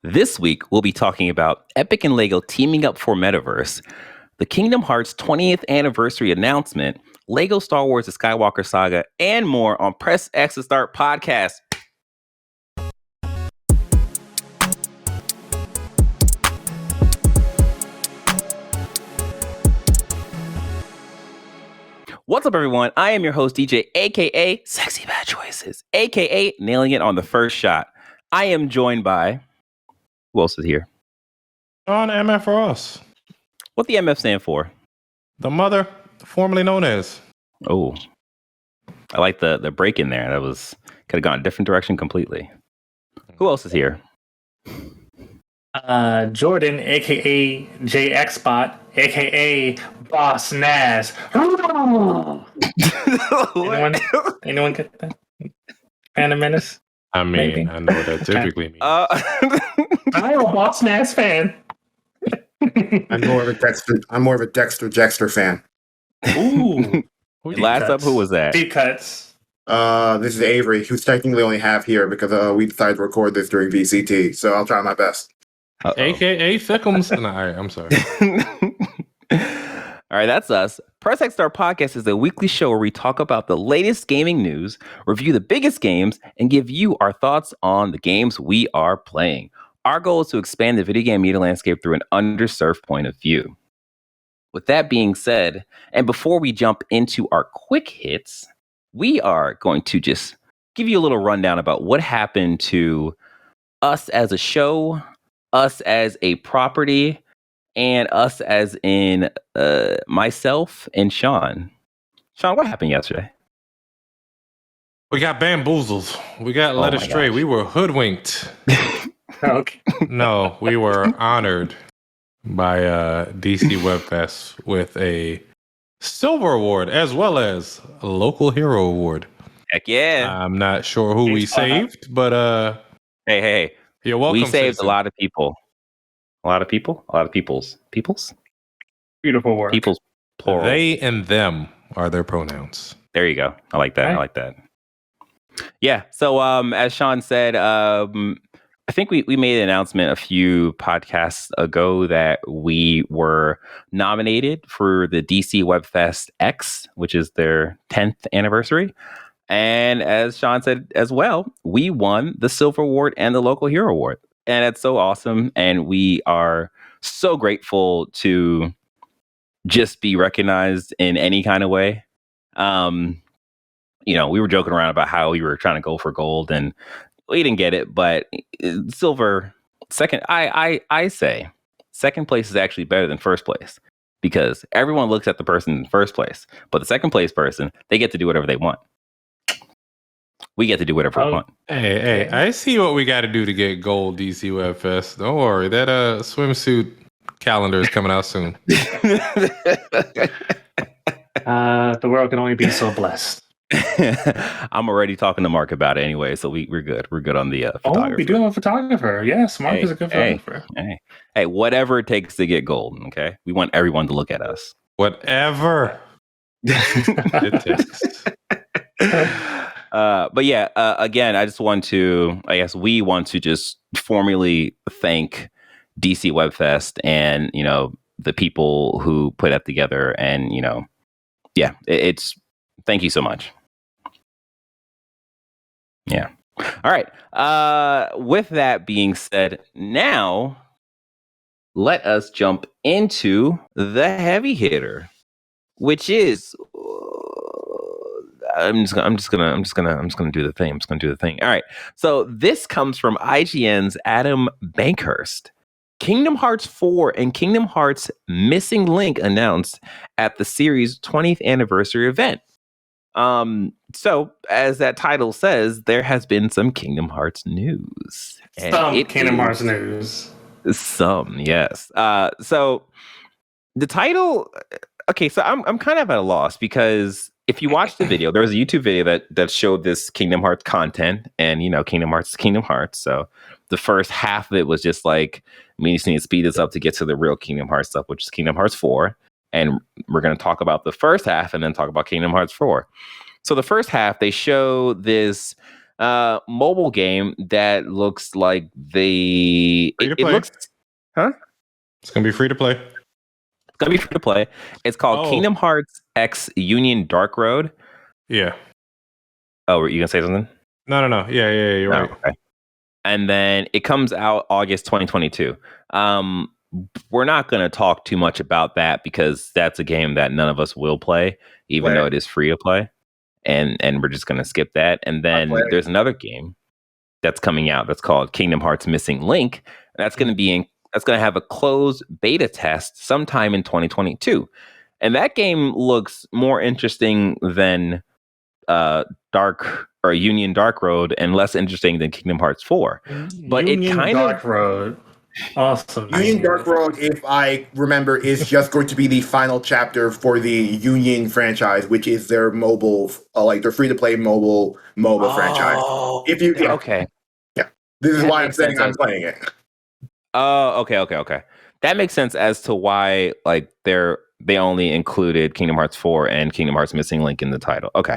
This week, we'll be talking about Epic and LEGO teaming up for Metaverse, the Kingdom Hearts 20th anniversary announcement, LEGO Star Wars The Skywalker Saga, and more on Press X to Start podcast. What's up, everyone? I am your host, DJ, aka Sexy Bad Choices, aka Nailing It on the First Shot. I am joined by... Who else is here? On MF for us. What the MF stand for? The mother, formerly known as. Oh, I like the break in there. That could have gone a different direction completely. Who else is here? Jordan, aka JXBot, aka Boss Nas. anyone get that? Phantom Menace? I mean, maybe. I know what that typically means. I'm a Boss Nas fan. I'm more of a Dexter Jexter fan. Ooh. Last up, who was that? Deep cuts. This is Avery, who's technically only half here because we decided to record this during VCT, so I'll try my best. AKA Thickums. No, all right, I'm sorry. All right, that's us. Press X Star Podcast is a weekly show where we talk about the latest gaming news, review the biggest games, and give you our thoughts on the games we are playing. Our goal is to expand the video game media landscape through an underserved point of view. With that being said, and before we jump into our quick hits, we are going to just give you a little rundown about what happened to us as a show, us as a property, and us as in myself and Sean. Sean, what happened yesterday? We got bamboozled. We got led astray. We were hoodwinked. Okay. No, we were honored by DC WebFest with a Silver Award as well as a Local Hero Award. Heck yeah. I'm not sure who we saved, but hey. You're welcome. We saved a lot of people. A lot of people? A lot of peoples. Peoples? Beautiful work. Peoples, plural. They and them are their pronouns. There you go. I like that. Right. I like that. Yeah. So as Sean said, I think we made an announcement a few podcasts ago that we were nominated for the DC WebFest X, which is their 10th anniversary. And as Sean said as well, we won the Silver Award and the Local Hero Award. And it's so awesome. And we are so grateful to just be recognized in any kind of way. We were joking around about how we were trying to go for gold and we didn't get it, but silver, second, I say second place is actually better than first place because everyone looks at the person in first place, but the second place person, they get to do whatever they want. We get to do whatever we want. Hey, I see what we got to do to get gold DC Web Fest. Don't worry, that swimsuit calendar is coming out soon. The world can only be so blessed. I'm already talking to Mark about it anyway, so we're good. We're good on the photographer. Oh, we do have a photographer. Yes, Mark is a good photographer. Hey, whatever it takes to get gold, okay? We want everyone to look at us. Whatever it takes. But yeah, again, we want to just formally thank DC WebFest and, the people who put that together. And, it's thank you so much. Yeah. All right. With that being said, now let us jump into the heavy hitter, which is I'm just gonna do the thing. All right. So this comes from IGN's Adam Bankhurst. Kingdom Hearts 4 and Kingdom Hearts Missing Link announced at the series' 20th anniversary event. So as that title says, there has been some Kingdom Hearts news. Hearts news. Some, yes. So the title. Okay, so I'm kind of at a loss because if you watch the video, there was a YouTube video that showed this Kingdom Hearts content, and Kingdom Hearts is Kingdom Hearts. So the first half of it was just like, we just need to speed this up to get to the real Kingdom Hearts stuff, which is Kingdom Hearts 4. And we're going to talk about the first half and then talk about Kingdom Hearts 4. So the first half, they show this mobile game that looks like it looks, huh? It's gonna be free to play. It's gonna be free to play. It's called Kingdom Hearts X Union Dark Road. Yeah. Oh, were you gonna say something? No. Yeah, you're right. Okay. And then it comes out August 2022. We're not going to talk too much about that because that's a game that none of us will play, even though it is free to play. And we're just going to skip that. And then there's another game that's coming out that's called Kingdom Hearts Missing Link. That's going to have a closed beta test sometime in 2022. And that game looks more interesting than Union Dark Road and less interesting than Kingdom Hearts 4. But Union Dark Road. Awesome. Union Dark Road, if I remember, is just going to be the final chapter for the Union franchise, which is their mobile, their free-to-play mobile franchise. If you okay. Yeah. This is why I'm saying I'm playing it. Oh, okay. That makes sense as to why they only included Kingdom Hearts 4 and Kingdom Hearts Missing Link in the title. Okay.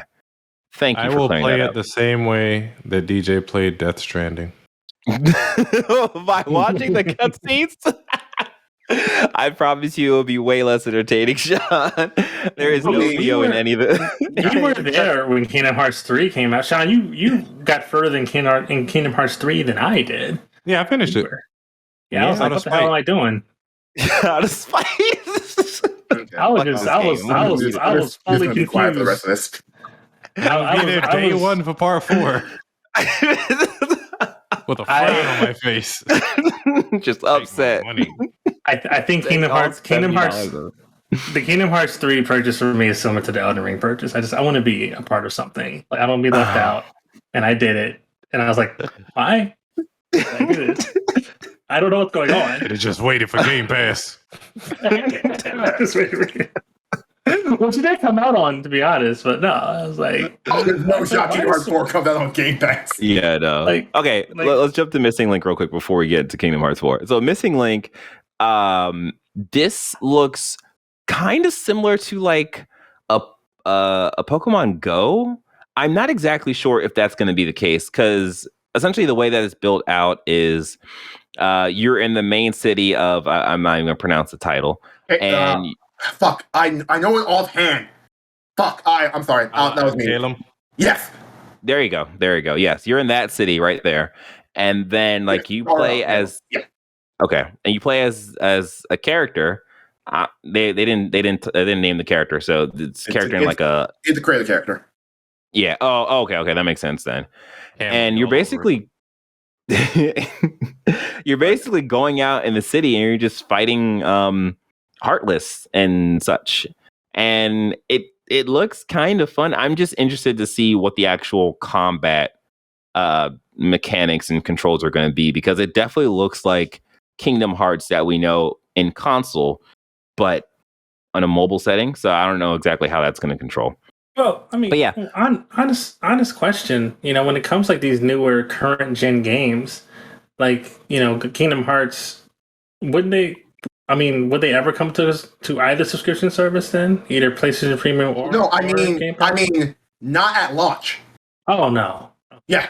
Thank you for clearing that up. I will play it the same way that DJ played Death Stranding. By watching the cutscenes? I promise you it will be way less entertaining, Sean. There is no video in any of it. You were there when Kingdom Hearts 3 came out. Sean, you got further in Kingdom Hearts 3 than I did. Yeah, I finished it. Yeah, I was like, what the hell am I doing? Out of spite. I was fully confused. For the rest of this. I was there day one for part 4. With a frown on my face. Just upset. I think Kingdom Hearts the Kingdom Hearts 3 purchase for me is similar to the Elden Ring purchase. I want to be a part of something. Like I don't want to be left out. And I did it. And I was like, why? I did it. I don't know what's going on. It just waited for Game Pass. Well, she did come out on, to be honest, but no, I was like, there's no shot Kingdom Hearts 4 comes out on Game Pass. Yeah, no. Let's jump to Missing Link real quick before we get to Kingdom Hearts 4. So Missing Link, this looks kind of similar to like a Pokemon Go. I'm not exactly sure if that's going to be the case because essentially the way that it's built out is you're in the main city of I'm not even going to pronounce the title. And fuck, I know it offhand. Fuck, I'm sorry. That was me. Salem? Yes. There you go. Yes, you're in that city right there. And then you play as okay, and you play as a character. They didn't name the character, so it's character in like a. It's a creative character. Yeah. Oh, okay, that makes sense then. And you're basically going out in the city and you're just fighting Heartless and such, and it looks kind of fun. I'm just interested to see what the actual combat mechanics and controls are going to be because it definitely looks like Kingdom Hearts that we know in console, but on a mobile setting. So I don't know exactly how that's going to control. Well, I mean, but yeah, honest question. When it comes like these newer current gen games, Kingdom Hearts, would they ever come to either subscription service then, either PlayStation Premium or no? I mean, not at launch. Oh no. Yeah.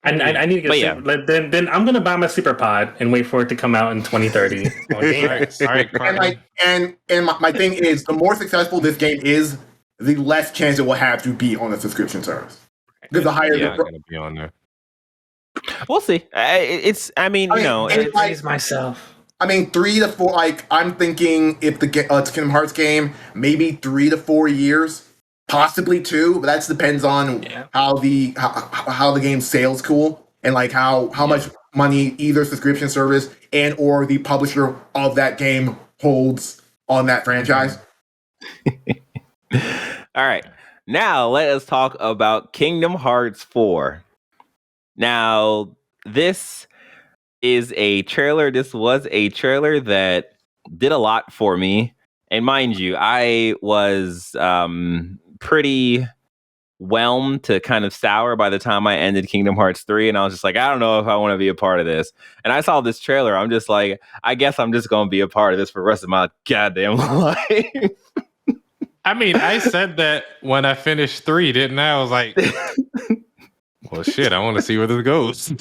I need to get then I'm gonna buy my Super Pod and wait for it to come out in 2030. And my thing is, the more successful this game is, the less chance it will have to be on a subscription service. Because the higher it's gonna be on there. We'll see. It's myself. 3 to 4. I'm thinking if the Kingdom Hearts game, maybe 3 to 4 years, possibly 2. But that depends on how the game's sales cool and how much money either subscription service and or the publisher of that game holds on that franchise. All right, now let us talk about Kingdom Hearts 4. Now, this is a trailer. This was a trailer that did a lot for me. And mind you, I was pretty whelmed to kind of sour by the time I ended Kingdom Hearts 3. And I was just like, I don't know if I want to be a part of this. And I saw this trailer. I'm just like, I guess I'm just going to be a part of this for the rest of my goddamn life. I mean, I said that when I finished 3, didn't I? I was like, Well, shit, I want to see where this goes.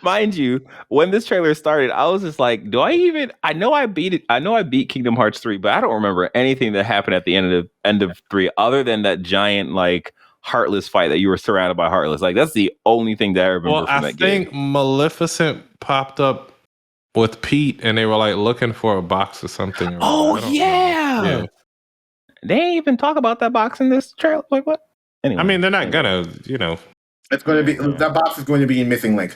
Mind you, when this trailer started, I was just like, I know I beat it. I know I beat Kingdom Hearts 3, but I don't remember anything that happened at the end of 3 other than that giant like Heartless fight that you were surrounded by Heartless. Like that's the only thing that I remember from that game. I think Maleficent popped up with Pete and they were like looking for a box or something. Oh yeah. They ain't even talk about that box in this trailer. Like what? Anyway, I mean, they're not gonna, It's going to be that box is going to be in Missing Link.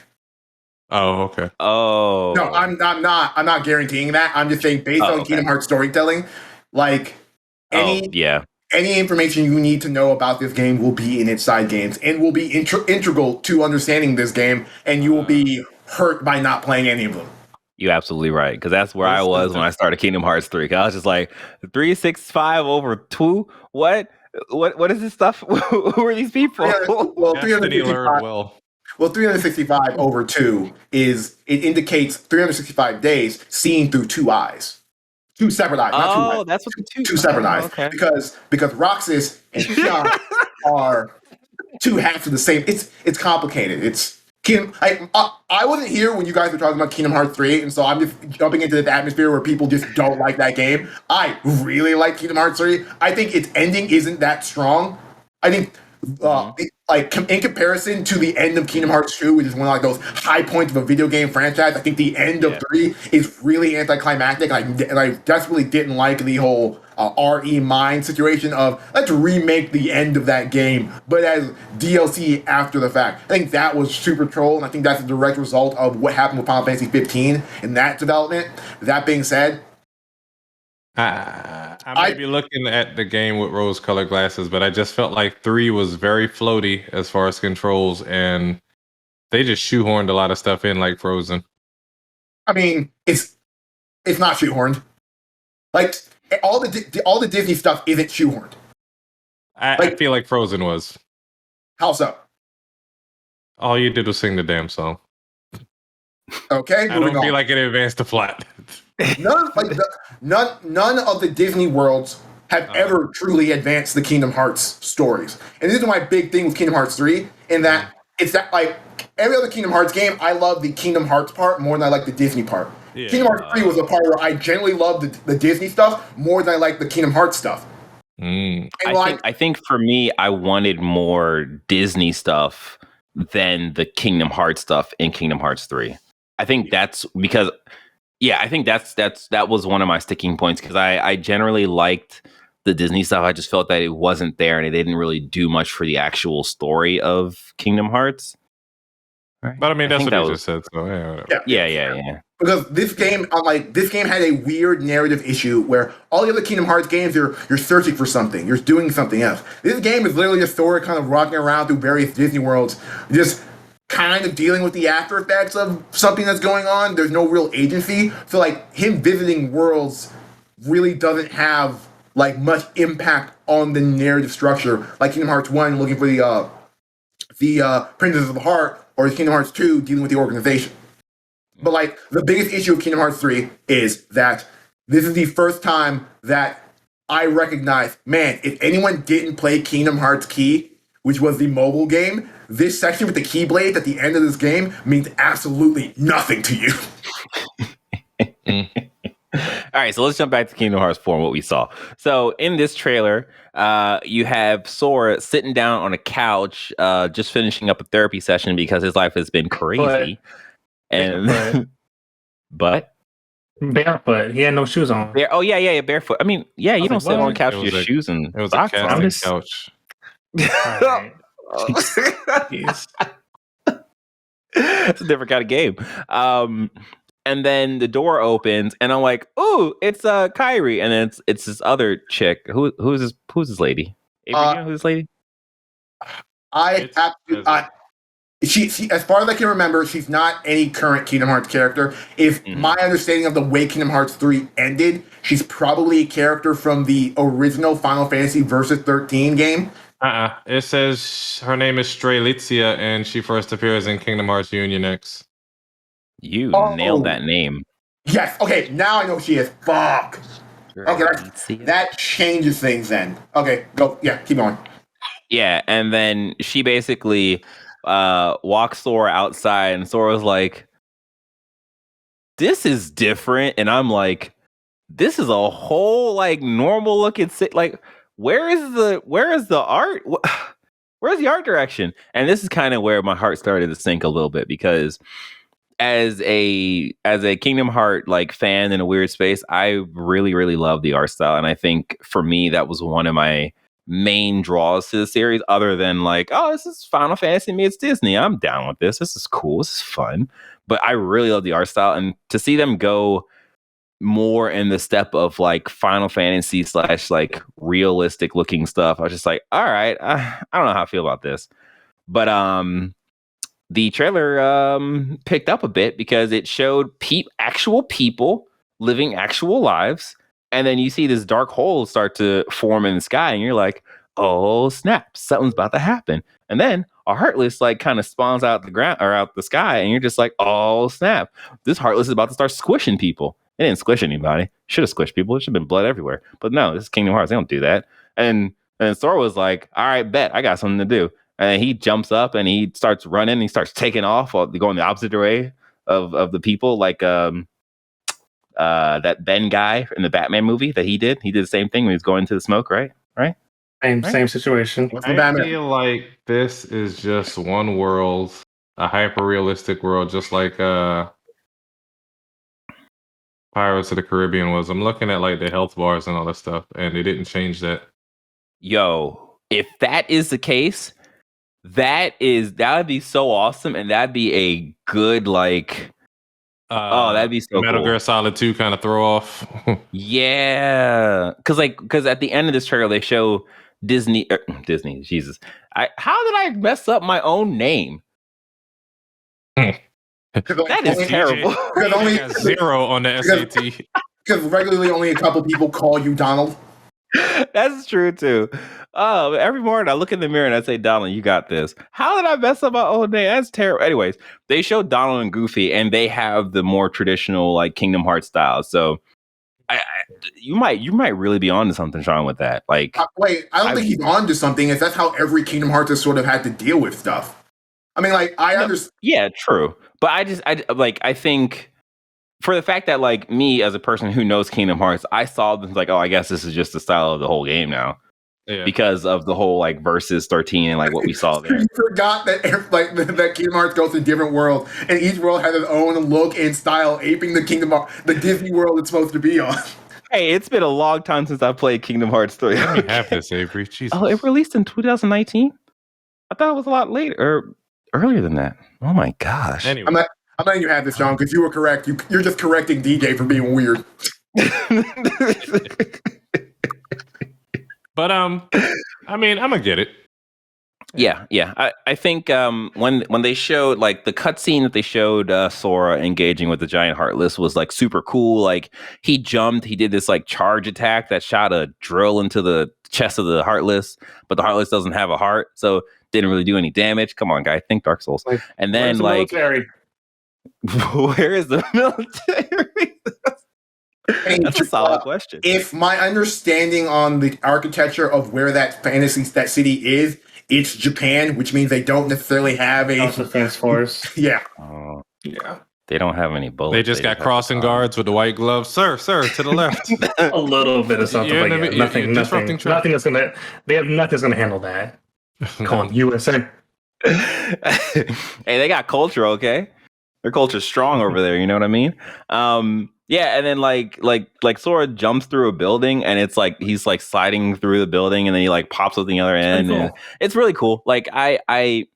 Oh, okay. Oh no, I'm not guaranteeing that. I'm just saying based on Kingdom Hearts storytelling, like any information you need to know about this game will be in its side games and will be integral to understanding this game, and you will be hurt by not playing any of them. You're absolutely right, because that's where I was when I started Kingdom Hearts 3. I was just like 365 over 2. What is this stuff? Who are these people? Well, 365 over 2 indicates 365 days seen through 2 eyes. 2 separate eyes. Not 2 eyes. That's what the 2 separate eyes. Okay. Because Roxas and Xion are 2 halves of the same. It's complicated. It's I wasn't here when you guys were talking about Kingdom Hearts 3, and so I'm just jumping into this atmosphere where people just don't like that game. I really like Kingdom Hearts 3. I think its ending isn't that strong. I think, in comparison to the end of Kingdom Hearts 2, which is one of like those high points of a video game franchise, I think the end of 3 is really anticlimactic. And I desperately didn't like the whole RE Mind situation of let's remake the end of that game, but as DLC after the fact. I think that was super troll, and I think that's a direct result of what happened with Final Fantasy 15 in that development. That being said, I might be looking at the game with rose-colored glasses, but I just felt like 3 was very floaty as far as controls, and they just shoehorned a lot of stuff in like Frozen. I mean, it's not shoehorned. Like all the Disney stuff isn't shoehorned. I feel like Frozen was. How so? All you did was sing the damn song. Okay, I don't feel like it advanced the plot. None of the Disney worlds have ever truly advanced the Kingdom Hearts stories. And this is my big thing with Kingdom Hearts 3, in that it's that like every other Kingdom Hearts game, I love the Kingdom Hearts part more than I like the Disney part. Yeah. Kingdom Hearts 3 was the part where I generally loved the Disney stuff more than I like the Kingdom Hearts stuff. I think for me, I wanted more Disney stuff than the Kingdom Hearts stuff in Kingdom Hearts 3. I think that's because I think that was one of my sticking points, because I generally liked the Disney stuff. I just felt that it wasn't there and it didn't really do much for the actual story of Kingdom Hearts. Right. But I mean, that's what you just said. So yeah. Because this game had a weird narrative issue where all the other Kingdom Hearts games, you're searching for something, you're doing something else. This game is literally just Sora kind of rocking around through various Disney worlds, just kind of dealing with the after effects of something that's going on. There's no real agency. So like him visiting worlds really doesn't have like much impact on the narrative structure. Like Kingdom Hearts 1 looking for the Princess of the Heart, or Kingdom Hearts 2 dealing with the organization. But like the biggest issue of Kingdom Hearts 3 is that this is the first time that I recognize, man, if anyone didn't play Kingdom Hearts Key, which was the mobile game, this section with the Keyblade at the end of this game means absolutely nothing to you. All right, so let's jump back to Kingdom Hearts 4 and what we saw. So in this trailer, you have Sora sitting down on a couch, just finishing up a therapy session because his life has been crazy. But barefoot, he had no shoes on. Barefoot. I mean, you don't sit on a couch with your shoes and it was a couch. It's a different kind of game. And then the door opens, and I'm like, "Ooh, it's Kyrie," and then it's this other chick. Who's this lady? Avery, you know who's this lady? She, as far as I can remember, she's not any current Kingdom Hearts character. If my understanding of the way Kingdom Hearts 3 ended, she's probably a character from the original Final Fantasy Versus 13 game. It says her name is Strelitzia, and she first appears in Kingdom Hearts Union X. You nailed that name. Yes. Okay, now I know who she is. Fuck. Okay, that changes things then. Okay, go. Yeah, keep going. Yeah, and then she basically walks Sora outside, and Sora's like, "This is different," and I'm like, "This is a whole like normal looking like where is the art? Where's the art direction?" And this is kind of where my heart started to sink a little bit because as a Kingdom Heart like fan in a weird space, I really love the art style, and I think for me that was one of my main draws to the series. Other than like, oh, this is Final Fantasy meets Disney, I'm down with this. This is cool. This is fun. But I really love the art style, and to see them go more in the step of like Final Fantasy / like realistic looking stuff, I was just like, all right, I don't know how I feel about this, but the trailer picked up a bit because it showed actual people living actual lives, and then you see this dark hole start to form in the sky, and you're like, "Oh snap! Something's about to happen." And then a Heartless like kind of spawns out the ground or out the sky, and you're just like, "Oh snap! This Heartless is about to start squishing people." It didn't squish anybody. Should have squished people. It should have been blood everywhere. But no, this is Kingdom Hearts. They don't do that. And Sora was like, "All right, bet I got something to do." And he jumps up and he starts running. And he starts taking off, going the opposite way of the people, like that Ben guy in the Batman movie that he did. He did the same thing when he was going to the smoke, right? Same situation. I feel like this is just one world, a hyper realistic world, just like Pirates of the Caribbean was. I'm looking at like the health bars and all that stuff, and they didn't change that. Yo, if that is the case, that would be so awesome, and that'd be a good like. That'd be so Metal cool. Gear Solid 2 kind of throw off. Yeah, because at the end of this trailer they show Disney. Jesus, how did I mess up my own name? That is terrible. Because only got 0 on the SAT. Because regularly only a couple people call you Donald. That's true too. Oh, every morning I look in the mirror and I say, "Donald, you got this." How did I mess up my own name? That's terrible. Anyways, they showed Donald and Goofy, and they have the more traditional like Kingdom Hearts style. So, you might really be onto something, Sean, with that. Like, wait, I don't think he's onto something. Is that's how every Kingdom Hearts has sort of had to deal with stuff. I mean, like I understand. Yeah, true. But I think. For the fact that, like, me as a person who knows Kingdom Hearts, I saw this like, oh, I guess this is just the style of the whole game now, because of the whole like versus 13 and like what we saw there. You forgot that that Kingdom Hearts goes to different worlds, and each world has its own look and style, aping the the Disney world it's supposed to be on. Hey, it's been a long time since I played Kingdom Hearts 3. Let me have this, Avery. Jesus. Oh, it released in 2019. I thought it was a lot later or earlier than that. Oh my gosh. Anyway. I'm letting you have this, Sean, because you were correct. You're just correcting DJ for being weird. But I mean, I'm gonna get it. Yeah. I think when they showed like the cutscene that they showed Sora engaging with the giant Heartless was like super cool. Like he jumped, he did this like charge attack that shot a drill into the chest of the Heartless, but the Heartless doesn't have a heart, so didn't really do any damage. Come on, guy, think Dark Souls. Like, and then the like military? Where is the military? That's a solid question. If my understanding on the architecture of where that city is, it's Japan, which means they don't necessarily have a defense force. Yeah. Yeah. They don't have any bullets. They just got crossing guards with the white gloves. Sir, to the left. A little bit of something, but yeah, nothing that's gonna. They have nothing that's gonna handle that. Come on, USA. Hey, they got culture, okay? Their culture's strong over there. You know what I mean? Yeah, and then like Sora jumps through a building, and it's like he's like sliding through the building, and then he like pops up the other end. Cool. And it's really cool. Like I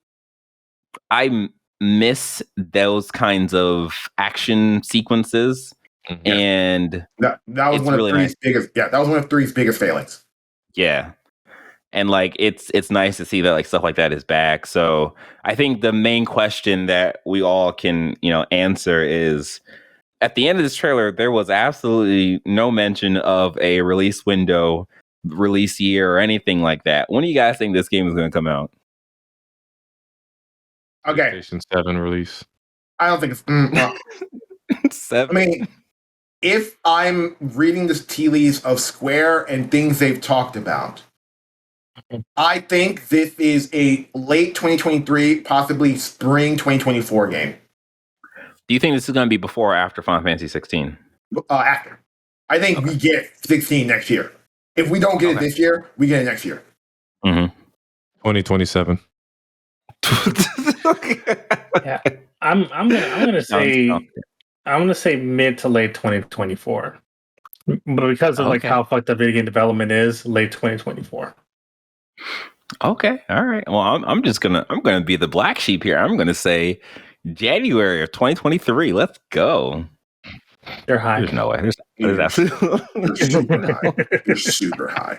miss those kinds of action sequences, and that was one of Three's biggest. Yeah, that was one of Three's biggest failings. Yeah. And like it's nice to see that like stuff like that is back. So I think the main question that we all can, answer is, at the end of this trailer, there was absolutely no mention of a release window, release year, or anything like that. When do you guys think this game is going to come out? Okay. PlayStation 7 release. I don't think it's 7. I mean, if I'm reading the tea leaves of Square and things they've talked about, I think this is a late 2023, possibly spring 2024 game. Do you think this is going to be before or after Final Fantasy 16? After. I think we get 16 next year. If we don't get it this year, we get it next year. 2027. Yeah, I'm gonna say mid to late 2024, but because of like how fucked up video game development is, late 2024. Okay, all right. Well, I'm gonna be the black sheep here. I'm gonna say January of 2023. Let's go. They're high. There's no way. There's absolutely They're super high.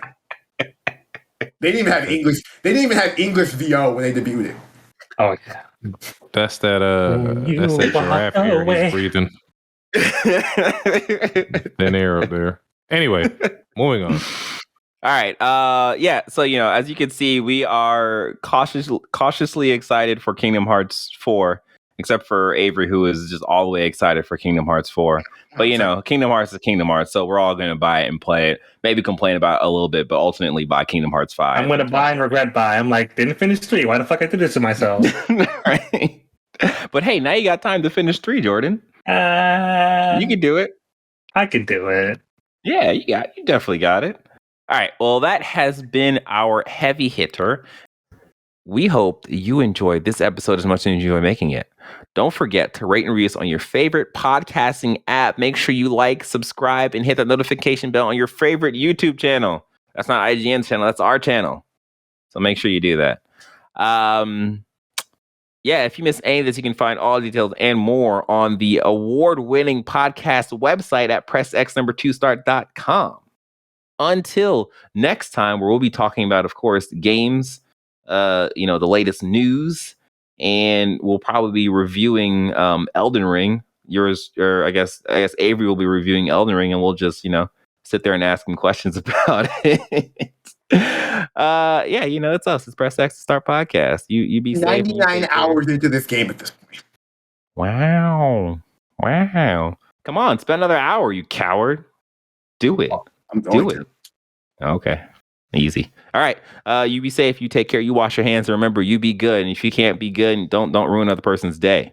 They didn't even have English. They didn't even have English VO when they debuted it. Oh yeah. That's that giraffe here he's breathing. Thin air up there. Anyway, moving on. All right. Yeah. So as you can see, we are cautiously excited for Kingdom Hearts 4, except for Avery, who is just all the way excited for Kingdom Hearts 4. But Kingdom Hearts is Kingdom Hearts, so we're all going to buy it and play it. Maybe complain about it a little bit, but ultimately buy Kingdom Hearts 5. I'm going to buy and regret buy. I'm like, didn't finish 3. Why the fuck I did this to myself? Right. But hey, now you got time to finish 3, Jordan. You can do it. I can do it. Yeah, you definitely got it. All right. Well, that has been our heavy hitter. We hope you enjoyed this episode as much as you enjoy making it. Don't forget to rate and review us on your favorite podcasting app. Make sure you like, subscribe, and hit the notification bell on your favorite YouTube channel. That's not IGN's channel. That's our channel. So make sure you do that. Yeah, if you missed any of this, you can find all details and more on the award-winning podcast website at pressx2start.com. Until next time, where we'll be talking about, of course, games, the latest news, and we'll probably be reviewing Elden Ring. I guess Avery will be reviewing Elden Ring, and we'll just sit there and ask him questions about it. It's us. It's Press X to Start podcast. You be 99 hours into this game at this point. Wow. Come on, spend another hour, you coward. Do it. I'm going to. Okay. Easy. All right. You be safe. You take care. You wash your hands. And remember, you be good. And if you can't be good, don't ruin another person's day.